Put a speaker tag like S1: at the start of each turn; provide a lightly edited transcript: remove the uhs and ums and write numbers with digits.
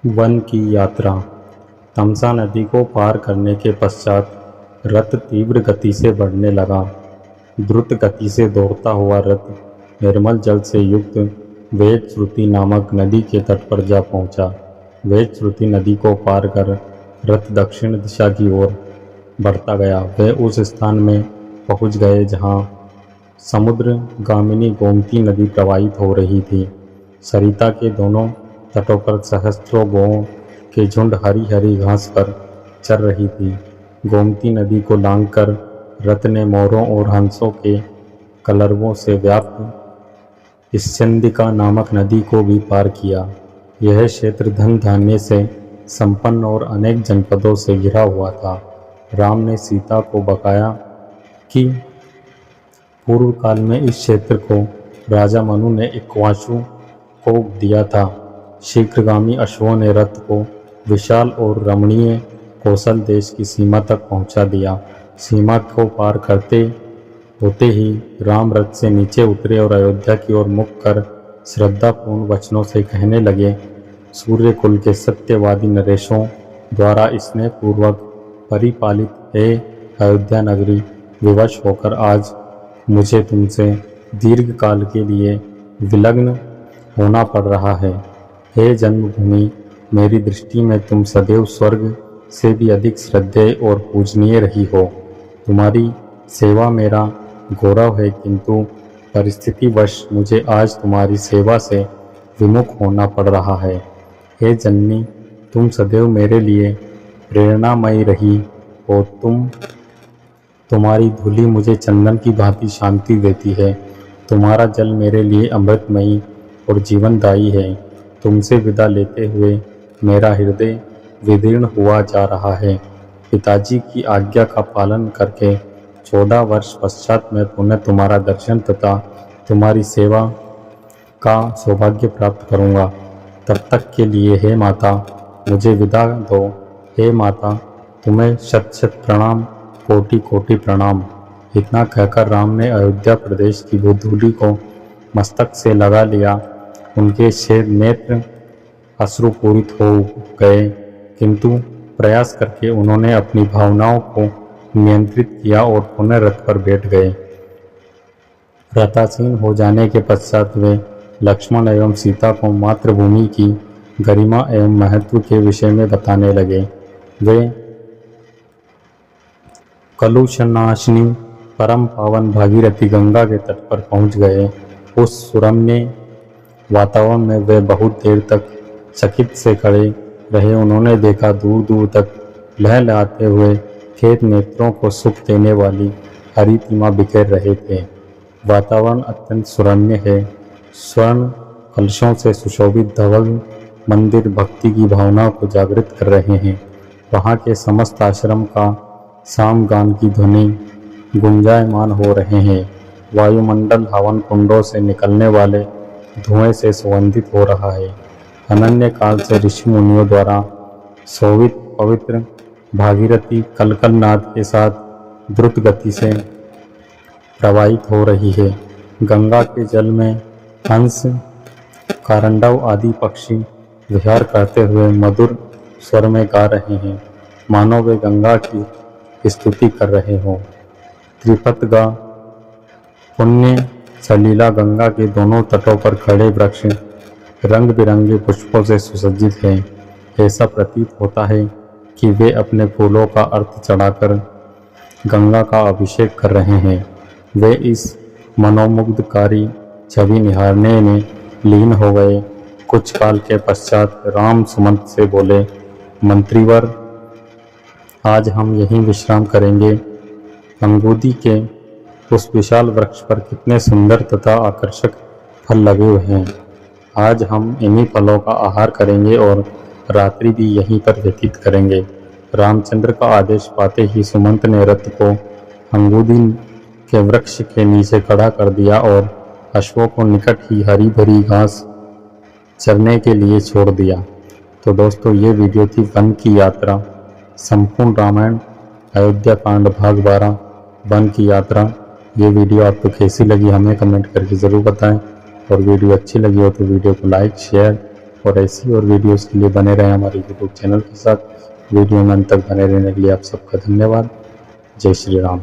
S1: One की यात्रा। तमसा नदी को पार करने के पश्चात रथ तीव्र गति से बढ़ने लगा। द्रुत गति से दौड़ता हुआ रथ निर्मल जल से युक्त वेदश्रुति नामक नदी के तट पर जा पहुंचा। वेदश्रुति नदी को पार कर रथ दक्षिण दिशा की ओर बढ़ता गया। वे उस स्थान में पहुंच गए जहां समुद्र गामिनी गोमती नदी प्रवाहित हो रही थी। सरिता के दोनों तटों पर सहस्त्रों गौओं के झुंड हरी हरी घास पर चर रही थी। गोमती नदी को लांघकर रथ ने मोरों और हंसों के कलरवों से व्याप्त स्कंदिका नामक नदी को भी पार किया। यह क्षेत्र धन धान्य से संपन्न और अनेक जनपदों से घिरा हुआ था। राम ने सीता को बकाया कि पूर्व काल में इस क्षेत्र को राजा मनु ने इक्ष्वाकु को दिया था। शीघ्रगामी अश्वों ने रथ को विशाल और रमणीय कौशल देश की सीमा तक पहुंचा दिया। सीमा को पार करते होते ही राम रथ से नीचे उतरे और अयोध्या की ओर मुख कर श्रद्धापूर्ण वचनों से कहने लगे, सूर्य कुल के सत्यवादी नरेशों द्वारा स्नेहपूर्वक परिपालित हे अयोध्या नगरी, विवश होकर आज मुझे तुमसे दीर्घ काल के लिए विलग्न होना पड़ रहा है। हे जन्मभूमि, मेरी दृष्टि में तुम सदैव स्वर्ग से भी अधिक श्रद्धेय और पूजनीय रही हो। तुम्हारी सेवा मेरा गौरव है, किंतु परिस्थितिवश मुझे आज तुम्हारी सेवा से विमुख होना पड़ रहा है। हे जननी, तुम सदैव मेरे लिए प्रेरणामयी रही हो। तुम्हारी धूलि मुझे चंदन की भांति शांति देती है। तुम्हारा जल मेरे लिए अमृतमयी और जीवनदायी है। तुमसे विदा लेते हुए मेरा हृदय विदीर्ण हुआ जा रहा है। पिताजी की आज्ञा का पालन करके 14 वर्ष पश्चात मैं पुनः तुम्हारा दर्शन तथा तुम्हारी सेवा का सौभाग्य प्राप्त करूंगा। तब तक के लिए हे माता, मुझे विदा दो। हे माता, तुम्हें शत शत प्रणाम, कोटि कोटि प्रणाम। इतना कहकर राम ने अयोध्या प्रदेश की धूलि को मस्तक से लगा लिया। उनके छेद नेत्र अश्रुपूरित हो गए, किंतु प्रयास करके उन्होंने अपनी भावनाओं को नियंत्रित किया और पुनः रथ पर बैठ गए। रथासीन हो जाने के पश्चात वे लक्ष्मण एवं सीता को मातृभूमि की गरिमा एवं महत्व के विषय में बताने लगे। वे कलुषनाशिनी परम पावन भागीरथी गंगा के तट पर पहुंच गए। उस सुरम्य वातावरण में वे बहुत देर तक चकित से खड़े रहे। उन्होंने देखा दूर दूर तक लहलहाते हुए खेत नेत्रों को सुख देने वाली हरी तिमा बिखेर रहे थे। वातावरण अत्यंत सुरम्य है। स्वर्ण कलशों से सुशोभित धवल मंदिर भक्ति की भावना को जागृत कर रहे हैं। वहाँ के समस्त आश्रम का सामगान की ध्वनि गुंजायमान हो रहे हैं। वायुमंडल हवन कुंडों से निकलने वाले धुएं से सुगंधित हो रहा है। अनन्य काल से ऋषि मुनियों द्वारा शोभित पवित्र भागीरथी कलकलनाद के साथ द्रुत गति से प्रवाहित हो रही है। गंगा के जल में हंस, कारंडव आदि पक्षी विहार करते हुए मधुर स्वर में गा रहे हैं, मानो वे गंगा की स्तुति कर रहे हों। त्रिपतगा पुण्य सलीला गंगा के दोनों तटों पर खड़े वृक्ष रंग बिरंगे पुष्पों से सुसज्जित हैं। ऐसा प्रतीत होता है कि वे अपने फूलों का अर्थ चढ़ाकर गंगा का अभिषेक कर रहे हैं। वे इस मनोमुग्धकारी छवि निहारने में लीन हो गए। कुछ काल के पश्चात राम सुमंत से बोले, मंत्रीवर, आज हम यहीं विश्राम करेंगे। अंगूदी के उस विशाल वृक्ष पर कितने सुंदर तथा आकर्षक फल लगे हुए हैं। आज हम इन्हीं फलों का आहार करेंगे और रात्रि भी यहीं पर व्यतीत करेंगे। रामचंद्र का आदेश पाते ही सुमंत ने रथ को अंगूदी के वृक्ष के नीचे खड़ा कर दिया और अश्वों को निकट ही हरी भरी घास चरने के लिए छोड़ दिया। तो दोस्तों, ये वीडियो थी वन की यात्रा, संपूर्ण रामायण अयोध्या कांड भाग 12 वन की यात्रा। ये वीडियो आपको कैसी लगी हमें कमेंट करके ज़रूर बताएं, और वीडियो अच्छी लगी हो तो वीडियो को लाइक, शेयर और ऐसी और वीडियोस के लिए बने रहें हमारे यूट्यूब चैनल के साथ। वीडियो में अंत तक बने रहने के लिए आप सबका धन्यवाद। जय श्री राम।